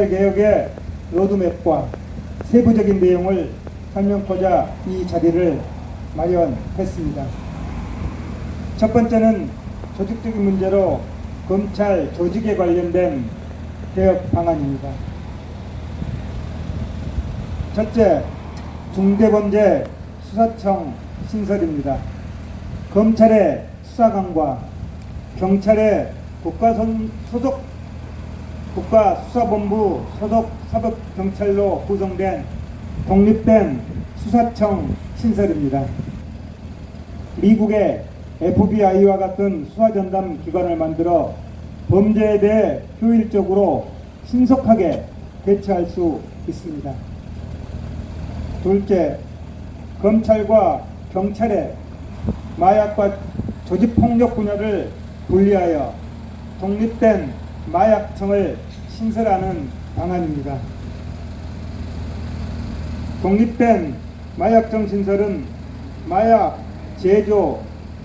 개혁의 로드맵과 세부적인 내용을 설명하고자 이 자리를 마련했습니다. 첫 번째는 조직적인 문제로 검찰 조직에 관련된 개혁 방안입니다. 첫째, 중대범죄 수사청 신설입니다. 검찰의 수사관과 경찰의 국가수사본부 소속 사법경찰로 구성된 독립된 수사청 신설입니다. 미국의 FBI와 같은 수사전담 기관을 만들어 범죄에 대해 효율적으로 신속하게 대처할 수 있습니다. 둘째, 검찰과 경찰의 마약과 조직폭력 분야를 분리하여 독립된 마약청을 신설하는 방안입니다. 독립된 마약청 신설은 마약 제조,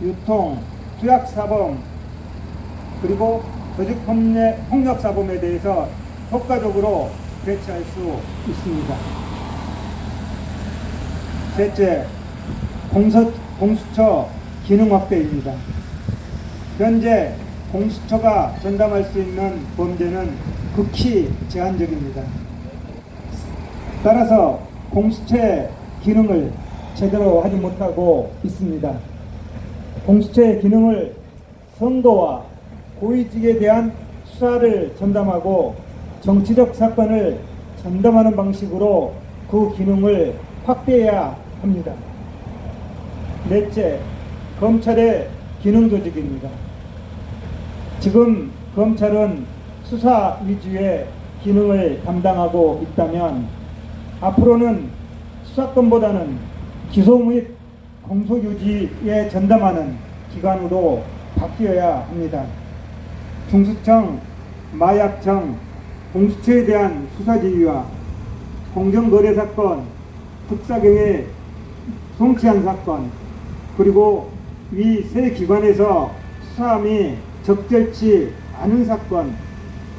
유통, 투약사범 그리고 조직폭력사범에 대해서 효과적으로 대처할 수 있습니다. 셋째, 공수처 기능 확대입니다. 현재 공수처가 전담할 수 있는 범죄는 극히 제한적입니다. 따라서 공수처의 기능을 제대로 하지 못하고 있습니다. 공수처의 기능을 선거와 고위직에 대한 수사를 전담하고 정치적 사건을 전담하는 방식으로 그 기능을 확대해야 합니다. 넷째, 검찰의 기능 조직입니다. 지금 검찰은 수사 위주의 기능을 담당하고 있다면 앞으로는 수사권보다는 기소 및 공소 유지에 전담하는 기관으로 바뀌어야 합니다. 중수청, 마약청, 공수처에 대한 수사 지휘와 공정거래 사건, 특사경의 성취한 사건, 그리고 위 세 기관에서 수사함이 적절치 않은 사건,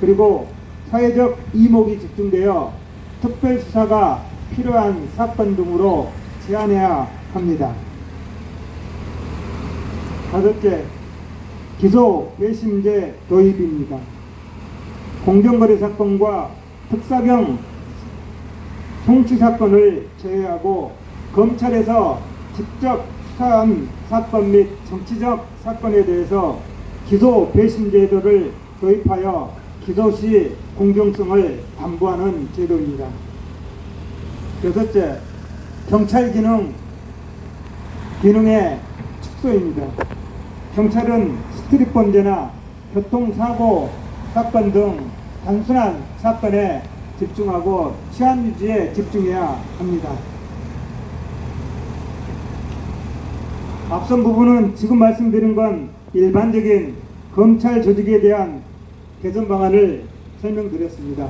그리고 사회적 이목이 집중되어 특별수사가 필요한 사건 등으로 제한해야 합니다. 다섯째, 기소 외심제 도입입니다. 공정거래 사건과 특사경 성취 사건을 제외하고 검찰에서 직접 수사한 사건 및 정치적 사건에 대해서 기소 배심 제도를 도입하여 기소 시 공정성을 담보하는 제도입니다. 여섯째, 경찰 기능의 축소입니다. 경찰은 스트릿 범죄나 교통사고 사건 등 단순한 사건에 집중하고 치안 유지에 집중해야 합니다. 앞선 부분은 지금 말씀드린 건 일반적인 검찰 조직에 대한 개선 방안을 설명드렸습니다.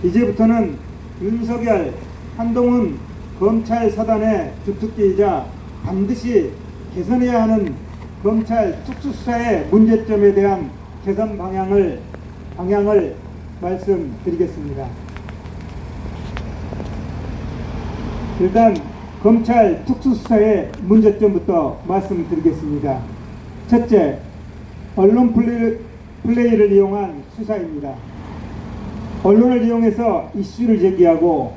이제부터는 윤석열, 한동훈 검찰 사단의 주특기이자 반드시 개선해야 하는 검찰 특수수사의 문제점에 대한 개선 방향을 말씀드리겠습니다. 일단 검찰 특수수사의 문제점부터 말씀드리겠습니다. 첫째, 언론 플레이를 이용한 수사입니다. 언론을 이용해서 이슈를 제기하고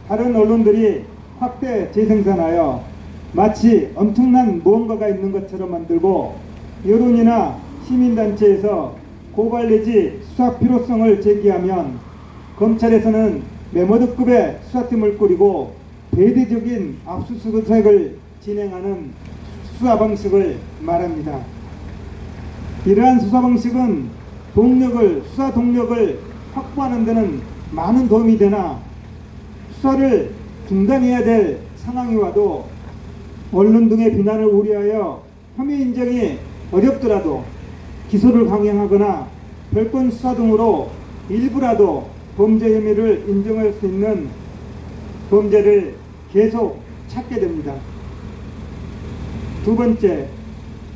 다른 언론들이 확대 재생산하여 마치 엄청난 무언가가 있는 것처럼 만들고 여론이나 시민단체에서 고발 내지 수사 필요성을 제기하면 검찰에서는 메모드급의 수사팀을 꾸리고 대대적인 압수수색을 진행하는 수사 방식을 말합니다. 이러한 수사 방식은 수사 동력을 확보하는 데는 많은 도움이 되나 수사를 중단해야 될 상황이 와도 언론 등의 비난을 우려하여 혐의 인정이 어렵더라도 기소를 강행하거나 별건 수사 등으로 일부라도 범죄 혐의를 인정할 수 있는 범죄를 계속 찾게 됩니다. 두 번째,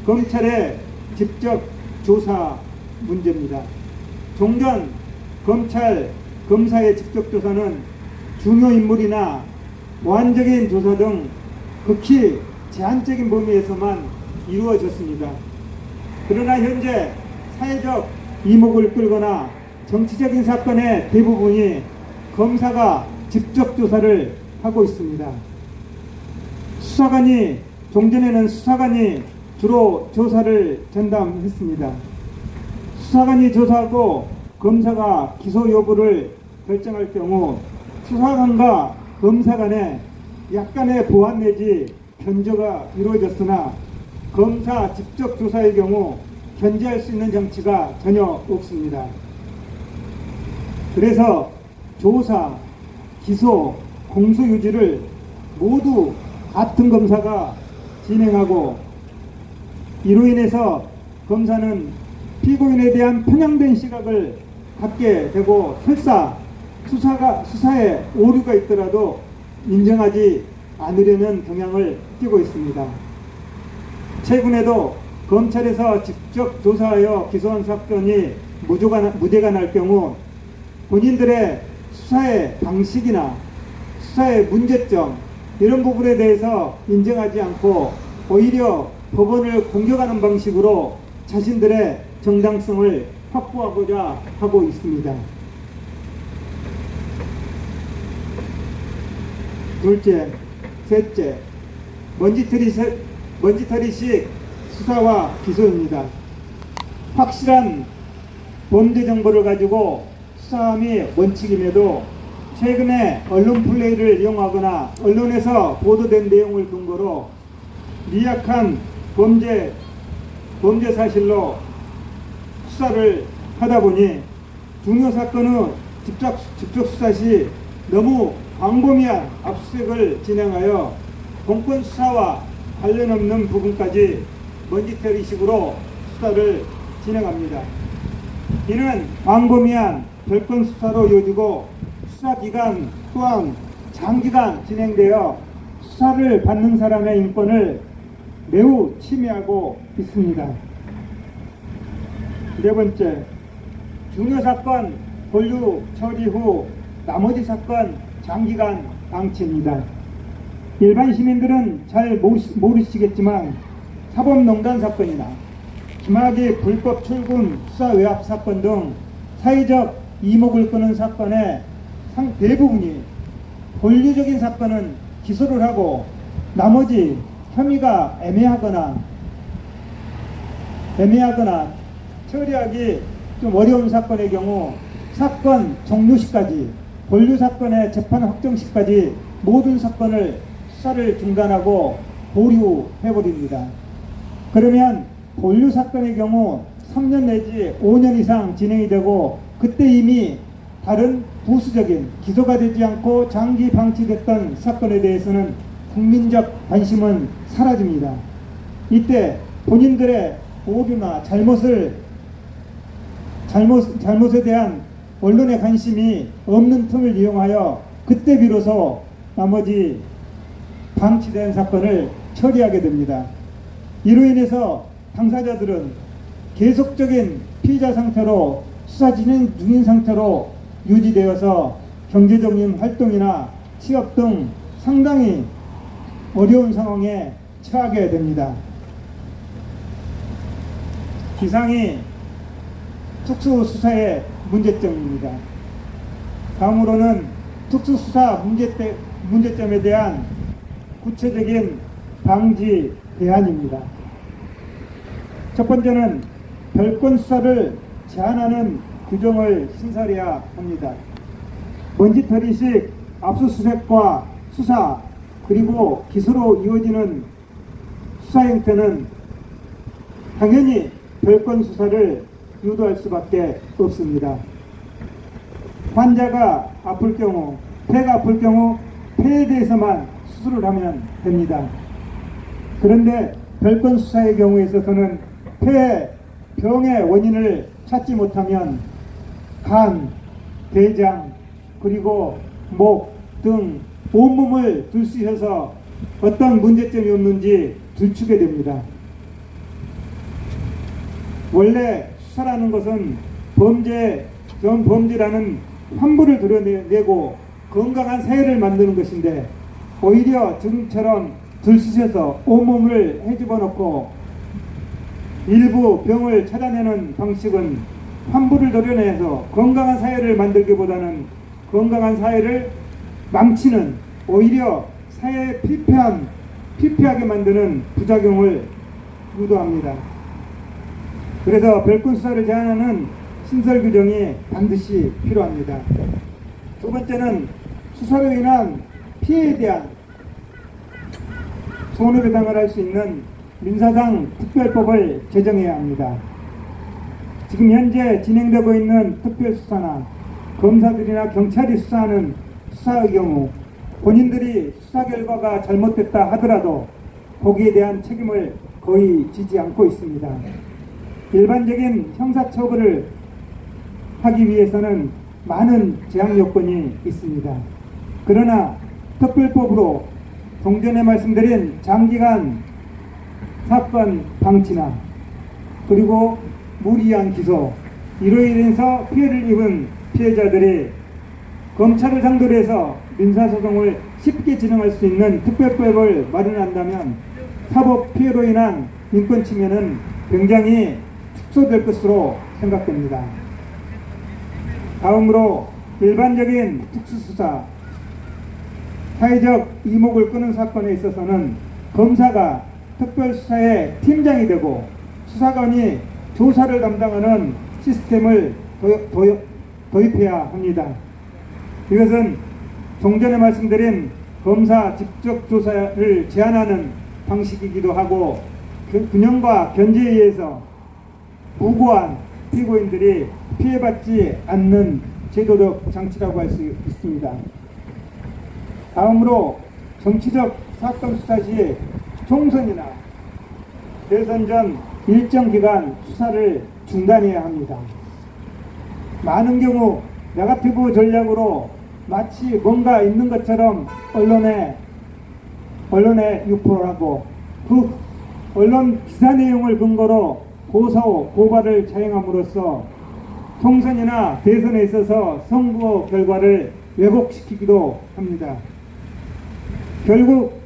검찰의 직접 조사 문제입니다. 종전 검찰 검사의 직접 조사는 중요 인물이나 보안적인 조사 등 극히 제한적인 범위에서만 이루어졌습니다. 그러나 현재 사회적 이목을 끌거나 정치적인 사건의 대부분이 검사가 직접 조사를 하고 있습니다. 종전에는 수사관이 주로 조사를 전담했습니다. 수사관이 조사하고 검사가 기소 여부를 결정할 경우 수사관과 검사 간에 약간의 보완 내지 견제가 이루어졌으나 검사 직접 조사의 경우 견제할 수 있는 장치가 전혀 없습니다. 그래서 조사, 기소, 공소 유지를 모두 같은 검사가 진행하고 이로 인해서 검사는 피고인에 대한 편향된 시각을 갖게 되고 설사 수사에 오류가 있더라도 인정하지 않으려는 경향을 띠고 있습니다. 최근에도 검찰에서 직접 조사하여 기소한 사건이 무죄가 날 경우 본인들의 수사의 방식이나 수사의 문제점 이런 부분에 대해서 인정하지 않고 오히려 법원을 공격하는 방식으로 자신들의 정당성을 확보하고자 하고 있습니다. 둘째, 셋째, 먼지털이식 수사와 기소입니다. 확실한 범죄 정보를 가지고 수사함이 원칙임에도 최근에 언론 플레이를 이용하거나 언론에서 보도된 내용을 근거로 미약한 범죄 사실로 수사를 하다 보니 중요 사건의 직접 수사 시 너무 광범위한 압수수색을 진행하여 공권 수사와 관련 없는 부분까지 먼지털이식으로 수사를 진행합니다. 이는 광범위한 별건 수사로 이어지고 수사기간 또한 장기간 진행되어 수사를 받는 사람의 인권을 매우 침해하고 있습니다. 네 번째, 중요 사건 본류 처리 후 나머지 사건 장기간 방치입니다. 일반 시민들은 잘 모르시겠지만 사법농단 사건이나 김학의 불법 출군 수사 외압 사건 등 사회적 이목을 끄는 사건의 대부분이 본류적인 사건은 기소를 하고 나머지 혐의가 애매하거나 처리하기 좀 어려운 사건의 경우 사건 종료 시까지 본류 사건의 재판 확정 시까지 모든 사건을 수사를 중단하고 보류해버립니다. 그러면 본류 사건의 경우 3년 내지 5년 이상 진행이 되고 그때 이미 다른 부수적인 기소가 되지 않고 장기 방치됐던 사건에 대해서는 국민적 관심은 사라집니다. 이때 본인들의 오류나 잘못에 대한 언론의 관심이 없는 틈을 이용하여 그때 비로소 나머지 방치된 사건을 처리하게 됩니다. 이로 인해서 당사자들은 계속적인 피의자 상태로 수사 진행 중인 상태로 유지되어서 경제적인 활동이나 취업 등 상당히 어려운 상황에 처하게 됩니다. 이상이 특수수사의 문제점입니다. 다음으로는 특수수사 문제점에 대한 구체적인 방지 대안입니다. 첫 번째는 별건 수사를 제한하는 규정을 신설해야 합니다. 먼지털이식 압수수색과 수사 그리고 기소로 이어지는 수사 형태는 당연히 별건 수사를 유도할 수밖에 없습니다. 환자가 아플 경우, 폐가 아플 경우 폐에 대해서만 수술을 하면 됩니다. 그런데 별건 수사의 경우에 있어서는 폐의 병의 원인을 찾지 못하면 간, 대장, 그리고 목 등 온몸을 들쑤셔서 어떤 문제점이 없는지 들추게 됩니다. 원래 수사라는 것은 범죄라는 환부를 드러내고 건강한 사회를 만드는 것인데, 오히려 지금처럼 들쑤셔서 온몸을 헤집어 놓고 일부 병을 찾아내는 방식은 환부를 도려내서 건강한 사회를 만들기보다는 건강한 사회를 망치는, 오히려 사회에 피폐하게 만드는 부작용을 유도합니다. 그래서 별건 수사를 제한하는 신설 규정이 반드시 필요합니다. 두 번째는 수사로 인한 피해에 대한 손해배상을 할 수 있는 민사상 특별법을 제정해야 합니다. 지금 현재 진행되고 있는 특별수사나 검사들이나 경찰이 수사하는 수사의 경우 본인들이 수사 결과가 잘못됐다 하더라도 거기에 대한 책임을 거의 지지 않고 있습니다. 일반적인 형사처벌을 하기 위해서는 많은 제약 요건이 있습니다. 그러나 특별법으로 종전에 말씀드린 장기간 사건 방치나 그리고 무리한 기소, 이로 인해서 피해를 입은 피해자들이 검찰을 상대로 해서 민사소송을 쉽게 진행할 수 있는 특별법을 마련한다면 사법 피해로 인한 인권 침해는 굉장히 축소될 것으로 생각됩니다. 다음으로 일반적인 특수수사, 사회적 이목을 끄는 사건에 있어서는 검사가 특별수사의 팀장이 되고 수사관이 조사를 담당하는 시스템을 도입해야 합니다. 이것은 종전에 말씀드린 검사 직접 조사를 제한하는 방식이기도 하고, 균형과 견제에 의해서 무고한 피고인들이 피해받지 않는 제도적 장치라고 할 수 있습니다. 다음으로 정치적 사건 수사 시 총선이나 대선 전 일정 기간 수사를 중단해야 합니다. 많은 경우 네거티브 전략으로 마치 뭔가 있는 것처럼 언론에 유포를 하고 그 언론 기사 내용을 근거로 고발을 자행함으로써 총선이나 대선에 있어서 선거 결과를 왜곡시키기도 합니다. 결국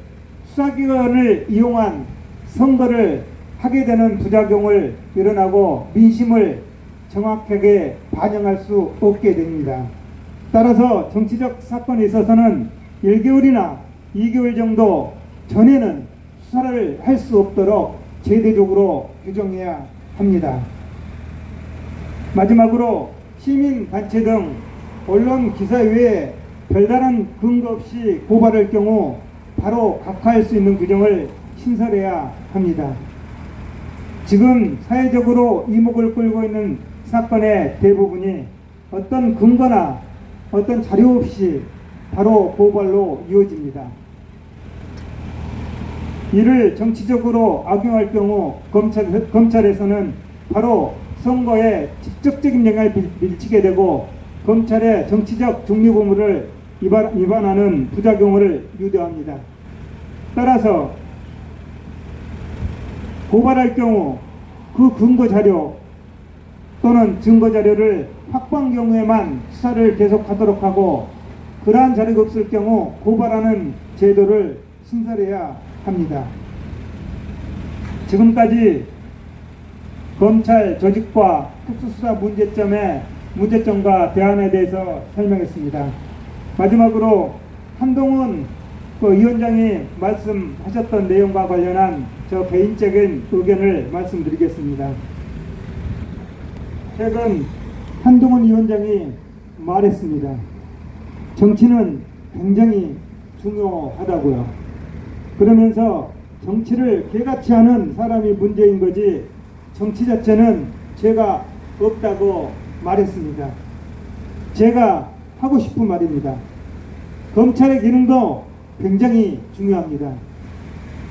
수사기관을 이용한 선거를 하게 되는 부작용을 일어나고 민심을 정확하게 반영할 수 없게 됩니다. 따라서 정치적 사건에 있어서는 1개월이나 2개월 정도 전에는 수사를 할 수 없도록 제도적으로 규정해야 합니다. 마지막으로 시민단체 등 언론 기사 외에 별다른 근거 없이 고발할 경우 바로 각하할 수 있는 규정을 신설해야 합니다. 지금 사회적으로 이목을 끌고 있는 사건의 대부분이 어떤 근거나 어떤 자료 없이 바로 고발로 이어집니다. 이를 정치적으로 악용할 경우 검찰에서는 바로 선거에 직접적인 영향을 미치게 되고 검찰의 정치적 중립 의무를 위반하는 부작용을 유도합니다. 따라서 고발할 경우 그 근거 자료 또는 증거 자료를 확보한 경우에만 수사를 계속하도록 하고, 그러한 자료가 없을 경우 고발하는 제도를 신설해야 합니다. 지금까지 검찰 조직과 특수수사 문제점과 대안에 대해서 설명했습니다. 마지막으로 한동훈 위원장이 말씀하셨던 내용과 관련한 저 개인적인 의견을 말씀드리겠습니다. 최근 한동훈 위원장이 말했습니다. 정치는 굉장히 중요하다고요. 그러면서 정치를 개같이 하는 사람이 문제인 거지 정치 자체는 죄가 없다고 말했습니다. 제가 하고 싶은 말입니다. 검찰의 기능도 굉장히 중요합니다.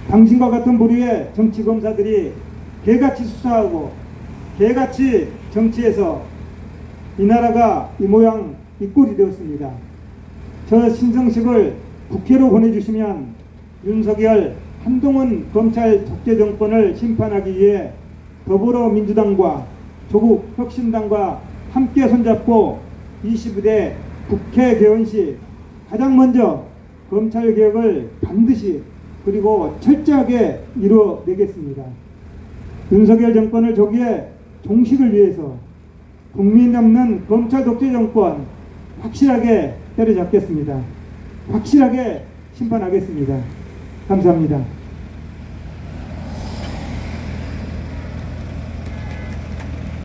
당신과 같은 부류의 정치검사들이 개같이 수사하고 개같이 정치해서 이 나라가 이 모양 이 꼴이 되었습니다. 저 신성식을 국회로 보내주시면 윤석열, 한동훈 검찰 독재 정권을 심판하기 위해 더불어민주당과 조국혁신당과 함께 손잡고 제22대 국회 개원 시 가장 먼저 검찰개혁을 반드시 그리고 철저하게 이루어내겠습니다. 윤석열 정권을 조기에 종식을 위해서 국민 없는 검찰 독재 정권 확실하게 때려잡겠습니다. 확실하게 심판하겠습니다. 감사합니다.